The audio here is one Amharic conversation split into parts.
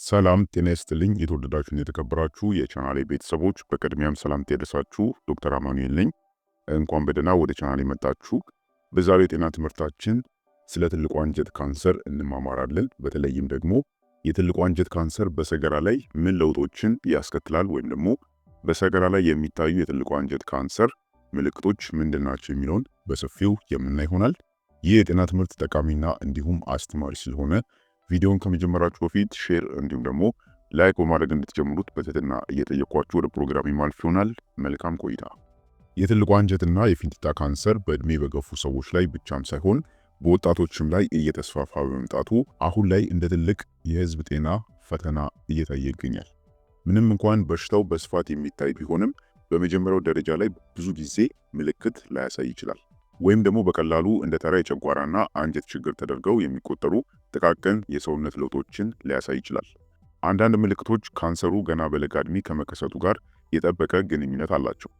ሰላም ጤና ይስጥልኝ። የተወደዳችሁና የተከበራችሁ የቻናሌ ቤተሰቦች በቅድሚያም ሰላምታ ይድረሳችሁ። ዶክተር አማኑኤል ነኝ። እንኳን በደህና ወደ ቻናሌ መጣችሁ። በዛሬው የጤና ትምህርታችን ስለ ትልቁ አንጀት ካንሰር እንማማራለን። በተለይም ደግሞ የትልቁ አንጀት ካንሰር በሰገራ ላይ ምን ለውጦችን ያስከትላል ወይም ደግሞ በሰገራ ላይ የሚታዩ የትልቁ አንጀት ካንሰር ምልክቶች ምንድናቸው የሚለውን በሰፊው የምናይ ይሆናል። ይህ የጤና ትምህርት ጠቃሚና እንዲሁም አስተማሪ ስለሆነ ቪዲዮን ከመጀመራችሁ በፊት ሼር እንዲሁም ደግሞ ላይክ በማድረግ እንድትጀምሩት በትህትና እየጠየኳችሁ ወደ ፕሮግራም ማልፍ ይሆናል። መልካም ቆይታ። የትልቁ አንጀትና የፊንጢጣ ካንሰር በእድሜ በገፉ ሰዎች ላይ ብቻም ሳይሆን በወጣቶችም ላይ እየተስፋፋ በመምጣቱ አሁን ላይ እንደ ትልቅ የህዝብ ጤና ፈተና እየታየ ይገኛል። ምንም እንኳን በሽታው በስፋት የሚታይ ቢሆንም በመጀመሪያው ደረጃ ላይ ብዙ ጊዜ ምልክት ላያሳይ ይችላል። ወይም ደግሞ በቀላሉ እንደ ተራ የጨጓራና አንጀት ችግር ተደርገው የሚቆጠሩ ጥቃቅን የሰውነት ለውጦችን ሊያሳይ ይችላል። አንዳንድ ምልክቶች ካንሰሩ ገና በለጋ ዕድሜ ከመከሰቱ ጋር የጠበቀ ግንኙነት አላቸው።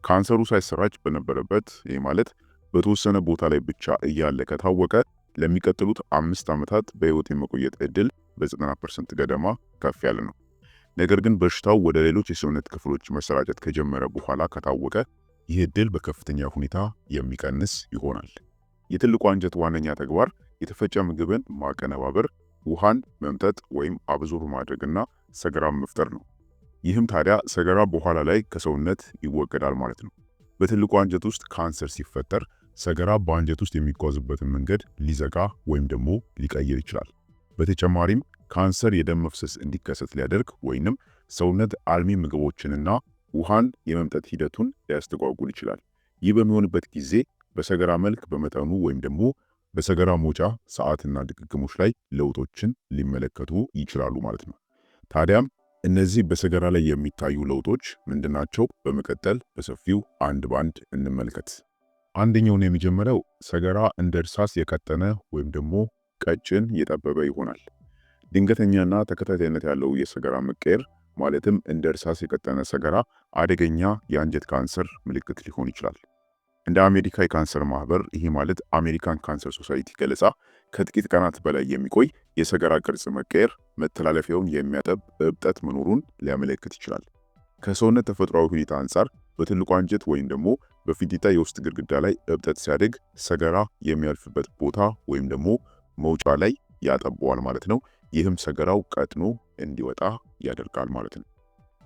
ካንሰሩ ሳይሰራጭ በነበረበት ይህ ማለት በተወሰነ ቦታ ላይ ብቻ እያለ ከታወቀ ለሚቀጥሉት 5 ዓመታት በህይወት የመቆየት ዕድል በ90% ገደማ ከፍ ያለ ነው። ነገር ግን በሽታው ወደ ሌሎች የሰውነት ክፍሎች መሰራጨት ከጀመረ በኋላ ከታወቀ ይህ ዕድል በከፍተኛ ሁኔታ የሚቀንስ ይሆናል። የትልቁ አንጀት ዋነኛ ተግባር የተፈጨ ምግብን ማቀነባበር፣ ውሃን መምጠጥ ወይም አብዞር ማድረግና ሰገራን መፍጠር ነው። ይህም ታዲያ ሰገራ በኋላ ላይ ከሰውነት ይወገዳል ማለት ነው። በትልቁ አንጀት ውስጥ ካንሰር ሲፈጠር ሰገራ በአንጀት ውስጥ የሚጓዝበትን መንገድ ሊዘጋ ወይም ደግሞ ሊቀይር ይችላል። በተጨማሪም ካንሰር የደም መፍሰስ እንዲከሰት ሊያደርግ ወይንም ሰውነት አልሚ ምግቦችንና ውሃን የመምጠጥ ሂደቱን ሊያስተጓጉል ይችላል። ይህ በሚሆንበት ጊዜ በሰገራ መልክ በመጠኑ ወይም ደግሞ በሰገራ መውጫ ሰዓትና ድግግሞች ላይ ለውጦችን ሊመለከቱ ይችላሉ ማለት ነው። ታዲያም እነዚህ በሰገራ ላይ የሚታዩ ለውጦች ምንድናቸው? በመቀጠል በሰፊው አንድ ባንድ እንመልከት። አንደኛውና የመጀመሪያው ሰገራ እንደ እርሳስ የቀጠነ ወይም ደግሞ ቀጭን የጠበበ ይሆናል። ድንገተኛና ተከታታይነት ያለው የሰገራ መቀየር ማለትም እንደ እርሳስ የቀጠነ ሰገራ አደገኛ የአንጀት ካንሰር ምልክት ሊሆን ይችላል። እንደ አሜሪካ የካንሰር ማህበር ይሄ ማለት አሜሪካን ካንሰር ሶሳይቲ ገለጻ ከጥቂት ቀናት በላይ የሚቆይ የሰገራ ቅርጽ መቀየር መተላለፊያውን የሚያጠብ እብጠት መኖሩን ሊያመለክት ይችላል። ከሰውነት ተፈጥሯዊ ሁኔታ አንጻር በትልቁ አንጀት ወይም ደግሞ በፊንጢጣ የውስጥ ግድግዳ ላይ እብጠት ሲያድግ ሰገራ የሚያልፍበት ቦታ ወይም ደግሞ መውጫ ላይ ያጠበዋል ማለት ነው። ይህም ሰገራው ቀጥኖ እንዲወጣ ያደርጋል ማለት ነው።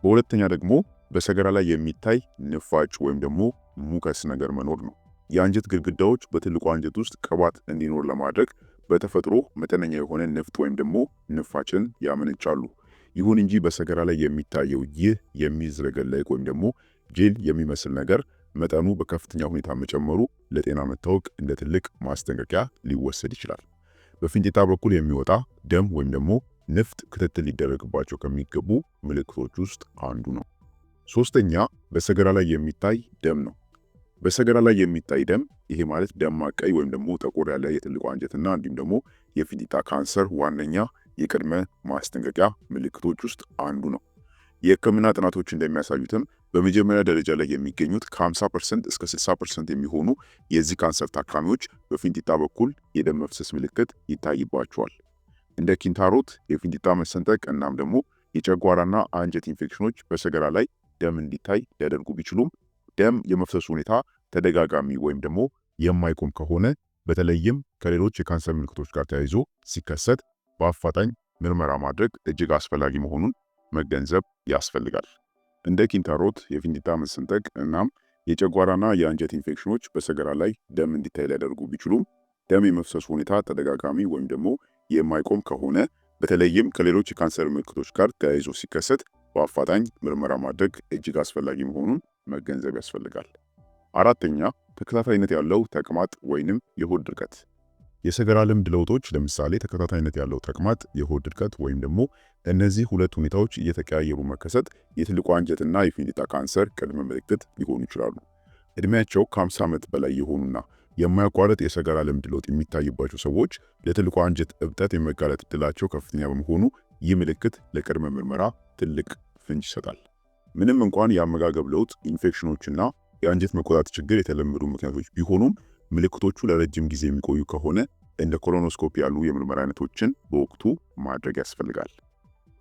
በሁለተኛ ደግሞ በሰገራ ላይ የሚታይ ንፋጭ ወይም ደግሞ ሙከስ ነገር መኖር ነው። የአንጀት ግድግዳዎች በትልቁ አንጀት ውስጥ ቅባት እንዲኖር ለማድረግ በተፈጥሮ መጠነኛ የሆነ ንፍጥ ወይም ደግሞ ንፋጭን ያመነጫሉ። ይሁን እንጂ በሰገራ ላይ የሚታየው ይህ የሚዝረገለቅ ወይም ደግሞ ጄል የሚመስል ነገር መጠኑ በከፍተኛ ሁኔታ መጨመሩ ለጤና መታወክ እንደ ትልቅ ማስጠንቀቂያ ሊወሰድ ይችላል። በፊንጢጣ በኩል የሚወጣ ደም ወይም ደግሞ ንፍጥ ክትትል ሊደረግባቸው ከሚገቡ ምልክቶች ውስጥ አንዱ ነው። ሶስተኛ በሰገራ ላይ የሚታይ ደም ነው። በሰገራ ላይ የሚታይ ደም ይሄ ማለት ደማቅ ቀይ ወይም ደግሞ ጠቆር ያለ የትልቁ አንጀትና እንዲሁም ደግሞ የፊንጢጣ ካንሰር ዋነኛ የቅድመ ማስጠንቀቂያ ምልክቶች ውስጥ አንዱ ነው። የህክምና ጥናቶች እንደሚያሳዩትም በመጀመሪያ ደረጃ ላይ የሚገኙት ከ50% እስከ 60% የሚሆኑ የዚህ ካንሰር ታካሚዎች በፊንጢጣ በኩል የደም መፍሰስ ምልክት ይታይባቸዋል። እንደ ኪንታሮት፣ የፊንጢጣ መሰንጠቅ እናም ደግሞ የጨጓራና አንጀት ኢንፌክሽኖች በሰገራ ላይ ደም እንዲታይ ሊያደርጉ ቢችሉም ደም የመፍሰሱ ሁኔታ ተደጋጋሚ ወይም ደግሞ የማይቆም ከሆነ በተለይም ከሌሎች የካንሰር ምልክቶች ጋር ተያይዞ ሲከሰት በአፋጣኝ ምርመራ ማድረግ እጅግ አስፈላጊ መሆኑን መገንዘብ ያስፈልጋል። እንደ ኪንታሮት፣ የፊንጢጣ መሰንጠቅ እናም የጨጓራና የአንጀት ኢንፌክሽኖች በሰገራ ላይ ደም እንዲታይ ሊያደርጉ ቢችሉም ደም የመፍሰሱ ሁኔታ ተደጋጋሚ ወይም ደግሞ የማይቆም ከሆነ በተለይም ከሌሎች የካንሰር ምልክቶች ጋር ተያይዞ ሲከሰት በአፋጣኝ ምርመራ ማድረግ እጅግ አስፈላጊ መሆኑን መገንዘብ ያስፈልጋል። አራተኛ ተከታታይነት ያለው ተቅማጥ ወይንም የሆድ ድርቀት። የሰገራ ልምድ ለውጦች ለምሳሌ ተከታታይነት ያለው ተቅማጥ፣ የሆድ ድርቀት ወይም ደግሞ እነዚህ ሁለት ሁኔታዎች እየተቀያየሩ መከሰት የትልቁ አንጀትና የፊንጢጣ ካንሰር ቅድመ ምልክት ሊሆኑ ይችላሉ። እድሜያቸው ከ50 ዓመት በላይ የሆኑና የማያቋርጥ የሰገራ ልምድ ለውጥ የሚታይባቸው ሰዎች ለትልቁ አንጀት እብጠት የመጋለጥ ዕድላቸው ከፍተኛ በመሆኑ ይህ ምልክት ለቅድመ ምርመራ ትልቅ ፍንጭ ይሰጣል። ምንም እንኳን የአመጋገብ ለውጥ፣ ኢንፌክሽኖችና የአንጀት መቆጣት ችግር የተለመዱ ምክንያቶች ቢሆኑም ምልክቶቹ ለረጅም ጊዜ የሚቆዩ ከሆነ እንደ ኮሎኖስኮፒ ያሉ የምርመራ አይነቶችን በወቅቱ ማድረግ ያስፈልጋል።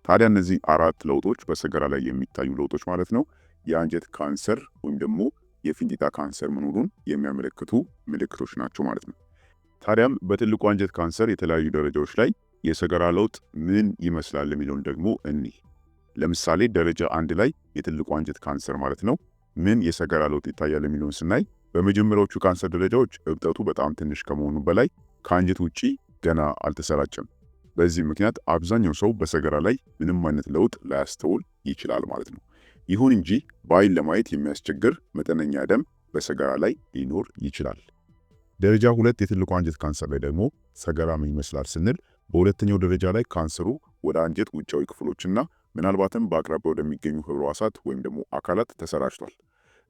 ታዲያ እነዚህ 4 ለውጦች በሰገራ ላይ የሚታዩ ለውጦች ማለት ነው የአንጀት ካንሰር ወይም ደግሞ የፊንጢጣ ካንሰር መኖሩን የሚያመለክቱ ምልክቶች ናቸው ማለት ነው። ታዲያም በትልቁ አንጀት ካንሰር የተለያዩ ደረጃዎች ላይ የሰገራ ለውጥ ምን ይመስላል የሚለውን ደግሞ እኒህ። ለምሳሌ ደረጃ 1 ላይ የትልቁ አንጀት ካንሰር ማለት ነው ምን የሰገራ ለውጥ ይታያል የሚለውን ስናይ በመጀመሪያዎቹ ካንሰር ደረጃዎች እብጠቱ በጣም ትንሽ ከመሆኑ በላይ ከአንጀት ውጪ ገና አልተሰራጨም። በዚህ ምክንያት አብዛኛው ሰው በሰገራ ላይ ምንም አይነት ለውጥ ላያስተውል ይችላል ማለት ነው። ይሁን እንጂ በአይን ለማየት የሚያስቸግር መጠነኛ ደም በሰገራ ላይ ሊኖር ይችላል። ደረጃ 2 የትልቁ አንጀት ካንሰር ላይ ደግሞ ሰገራ ምን ይመስላል ስንል በሁለተኛው ደረጃ ላይ ካንሰሩ ወደ አንጀት ውጫዊ ክፍሎችና ምናልባትም በአቅራቢያ ወደሚገኙ ህዋሳት ወይም ደግሞ አካላት ተሰራጭቷል።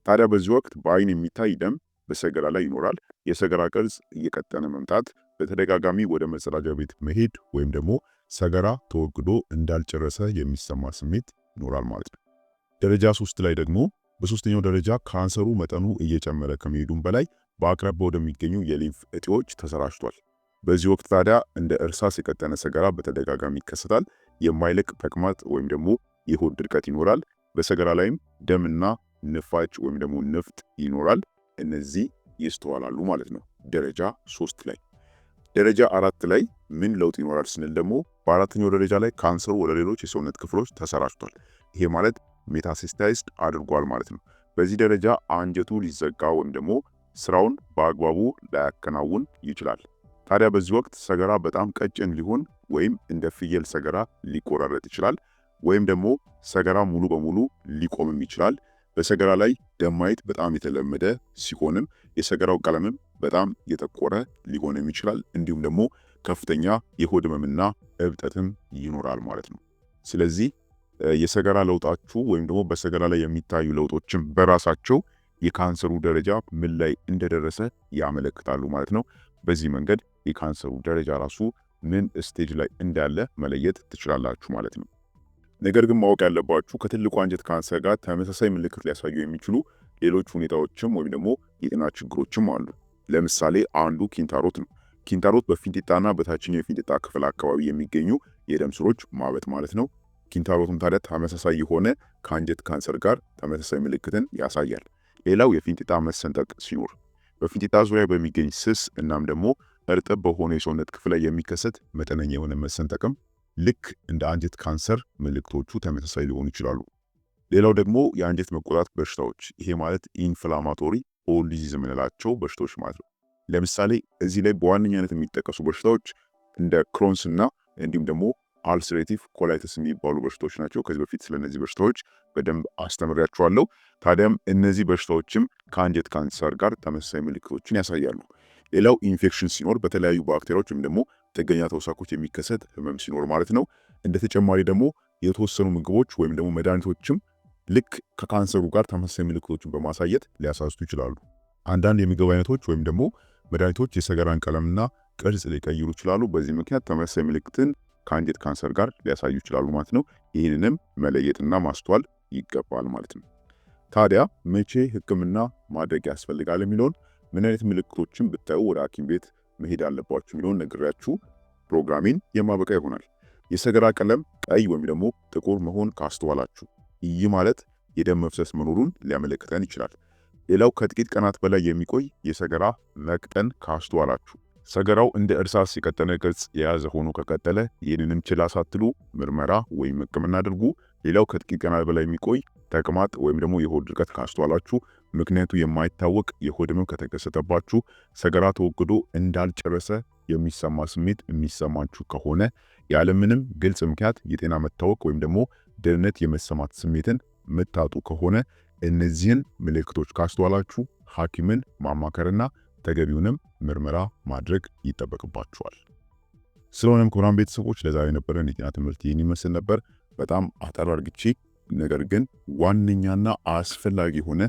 ታዲያ በዚህ ወቅት በአይን የሚታይ ደም በሰገራ ላይ ይኖራል። የሰገራ ቅርጽ እየቀጠነ መምጣት፣ በተደጋጋሚ ወደ መጸዳጃ ቤት መሄድ ወይም ደግሞ ሰገራ ተወግዶ እንዳልጨረሰ የሚሰማ ስሜት ይኖራል ማለት ነው። ደረጃ 3 ላይ ደግሞ በሶስተኛው ደረጃ ካንሰሩ መጠኑ እየጨመረ ከመሄዱም በላይ በአቅራቢያ ወደሚገኙ የሊምፍ እጢዎች ተሰራጭቷል። በዚህ ወቅት ታዲያ እንደ እርሳስ የቀጠነ ሰገራ በተደጋጋሚ ይከሰታል። የማይለቅ ተቅማጥ ወይም ደግሞ የሆድ ድርቀት ይኖራል። በሰገራ ላይም ደምና ንፋጭ ወይም ደግሞ ንፍጥ ይኖራል። እነዚህ ይስተዋላሉ ማለት ነው ደረጃ 3 ላይ። ደረጃ 4 ላይ ምን ለውጥ ይኖራል ስንል ደግሞ በአራተኛው ደረጃ ላይ ካንሰሩ ወደ ሌሎች የሰውነት ክፍሎች ተሰራጭቷል። ይሄ ማለት ሜታስታይዝድ አድርጓል ማለት ነው። በዚህ ደረጃ አንጀቱ ሊዘጋ ወይም ደግሞ ስራውን በአግባቡ ላያከናውን ይችላል። ታዲያ በዚህ ወቅት ሰገራ በጣም ቀጭን ሊሆን ወይም እንደ ፍየል ሰገራ ሊቆራረጥ ይችላል። ወይም ደግሞ ሰገራ ሙሉ በሙሉ ሊቆምም ይችላል። በሰገራ ላይ ደም ማየት በጣም የተለመደ ሲሆንም የሰገራው ቀለምም በጣም የጠቆረ ሊሆንም ይችላል። እንዲሁም ደግሞ ከፍተኛ የሆድ ህመምና እብጠትም ይኖራል ማለት ነው። ስለዚህ የሰገራ ለውጣችሁ ወይም ደግሞ በሰገራ ላይ የሚታዩ ለውጦችም በራሳቸው የካንሰሩ ደረጃ ምን ላይ እንደደረሰ ያመለክታሉ ማለት ነው። በዚህ መንገድ የካንሰሩ ደረጃ ራሱ ምን ስቴጅ ላይ እንዳለ መለየት ትችላላችሁ ማለት ነው። ነገር ግን ማወቅ ያለባችሁ ከትልቁ አንጀት ካንሰር ጋር ተመሳሳይ ምልክት ሊያሳዩ የሚችሉ ሌሎች ሁኔታዎችም ወይም ደግሞ የጤና ችግሮችም አሉ። ለምሳሌ አንዱ ኪንታሮት ነው። ኪንታሮት በፊንጢጣና በታችኛው የፊንጢጣ ክፍል አካባቢ የሚገኙ የደም ስሮች ማበጥ ማለት ነው። ኪንታሮቱም ታዲያ ተመሳሳይ የሆነ ከአንጀት ካንሰር ጋር ተመሳሳይ ምልክትን ያሳያል። ሌላው የፊንጢጣ መሰንጠቅ ሲኖር በፊንጢጣ ዙሪያ በሚገኝ ስስ እናም ደግሞ እርጥብ በሆነ የሰውነት ክፍል ላይ የሚከሰት መጠነኛ የሆነ መሰንጠቅም ልክ እንደ አንጀት ካንሰር ምልክቶቹ ተመሳሳይ ሊሆኑ ይችላሉ። ሌላው ደግሞ የአንጀት መቆጣት በሽታዎች፣ ይሄ ማለት ኢንፍላማቶሪ ቦል ዲዚዝ የምንላቸው በሽታዎች ማለት ነው። ለምሳሌ እዚህ ላይ በዋነኛነት የሚጠቀሱ በሽታዎች እንደ ክሮንስ እና እንዲሁም ደግሞ አልሰሬቲቭ ኮላይተስ የሚባሉ በሽታዎች ናቸው። ከዚህ በፊት ስለነዚህ በሽታዎች በደንብ አስተምሪያችኋለሁ። ታዲያም እነዚህ በሽታዎችም ከአንጀት ካንሰር ጋር ተመሳሳይ ምልክቶችን ያሳያሉ። ሌላው ኢንፌክሽን ሲኖር በተለያዩ ባክቴሪያዎች ወይም ደግሞ ጥገኛ ተውሳኮች የሚከሰት ህመም ሲኖር ማለት ነው። እንደ ተጨማሪ ደግሞ የተወሰኑ ምግቦች ወይም ደግሞ መድኃኒቶችም ልክ ከካንሰሩ ጋር ተመሳሳይ ምልክቶችን በማሳየት ሊያሳስቱ ይችላሉ። አንዳንድ የምግብ አይነቶች ወይም ደግሞ መድኃኒቶች የሰገራን ቀለምና ቅርጽ ሊቀይሩ ይችላሉ። በዚህ ምክንያት ተመሳሳይ ምልክትን ከአንጀት ካንሰር ጋር ሊያሳዩ ይችላሉ ማለት ነው። ይህንንም መለየትና ማስተዋል ይገባል ማለት ነው። ታዲያ መቼ ህክምና ማድረግ ያስፈልጋል የሚለውን ምን አይነት ምልክቶችን ብታዩ ወደ ሐኪም ቤት መሄድ አለባችሁ የሚለውን ነግሬያችሁ ፕሮግራሜን የማበቃ ይሆናል። የሰገራ ቀለም ቀይ ወይም ደግሞ ጥቁር መሆን ካስተዋላችሁ ይህ ማለት የደም መፍሰስ መኖሩን ሊያመለክተን ይችላል። ሌላው ከጥቂት ቀናት በላይ የሚቆይ የሰገራ መቅጠን ካስተዋላችሁ ሰገራው እንደ እርሳስ የቀጠነ ቅርጽ የያዘ ሆኖ ከቀጠለ ይህንንም ችላ ሳትሉ ምርመራ ወይም ህክምና አድርጉ። ሌላው ከጥቂት ቀናት በላይ የሚቆይ ተቅማጥ ወይም ደግሞ የሆድ ድርቀት ካስተዋላችሁ፣ ምክንያቱ የማይታወቅ የሆድ ህመም ከተከሰተባችሁ፣ ሰገራ ተወግዶ እንዳልጨረሰ የሚሰማ ስሜት የሚሰማችሁ ከሆነ፣ ያለምንም ግልጽ ምክንያት የጤና መታወክ ወይም ደግሞ ደህንነት የመሰማት ስሜትን የምታጡ ከሆነ እነዚህን ምልክቶች ካስተዋላችሁ ሐኪምን ማማከርና ተገቢውንም ምርመራ ማድረግ ይጠበቅባችኋል። ስለሆነም ክቡራን ቤተሰቦች ለዛሬ የነበረን የጤና ትምህርት ይህን ይመስል ነበር። በጣም አጠር አድርጌ ነገር ግን ዋነኛና አስፈላጊ የሆነ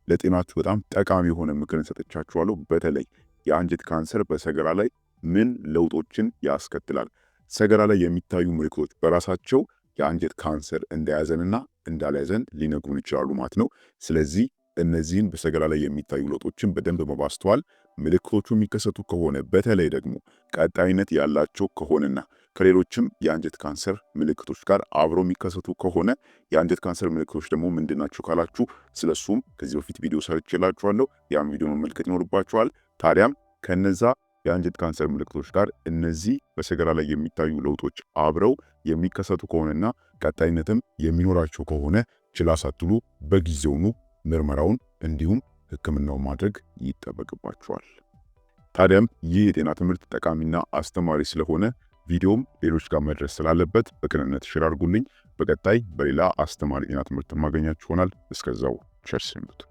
ለጤናችሁ በጣም ጠቃሚ የሆነ ምክርን ሰጥቻችኋለሁ። በተለይ የአንጀት ካንሰር በሰገራ ላይ ምን ለውጦችን ያስከትላል፣ ሰገራ ላይ የሚታዩ ምልክቶች በራሳቸው የአንጀት ካንሰር እንደያዘንና እንዳልያዘን ሊነግሩን ይችላሉ ማለት ነው። ስለዚህ እነዚህን በሰገራ ላይ የሚታዩ ለውጦችን በደንብ በማስተዋል ምልክቶቹ የሚከሰቱ ከሆነ በተለይ ደግሞ ቀጣይነት ያላቸው ከሆነና ከሌሎችም የአንጀት ካንሰር ምልክቶች ጋር አብረው የሚከሰቱ ከሆነ የአንጀት ካንሰር ምልክቶች ደግሞ ምንድናቸው ካላችሁ ስለሱም ከዚህ በፊት ቪዲዮ ሰርቼላችኋለሁ። ያን ቪዲዮ መመልከት ይኖርባችኋል። ታዲያም ከነዛ የአንጀት ካንሰር ምልክቶች ጋር እነዚህ በሰገራ ላይ የሚታዩ ለውጦች አብረው የሚከሰቱ ከሆነና ቀጣይነትም የሚኖራቸው ከሆነ ችላ ሳትሉ በጊዜውኑ ምርመራውን እንዲሁም ሕክምናውን ማድረግ ይጠበቅባችኋል። ታዲያም ይህ የጤና ትምህርት ጠቃሚና አስተማሪ ስለሆነ ቪዲዮም ሌሎች ጋር መድረስ ስላለበት በቅንነት ሼር አድርጉልኝ። በቀጣይ በሌላ አስተማሪ ጤና ትምህርት ማገኛችሁ ይሆናል። እስከዛው ቸር ሰንብቱ።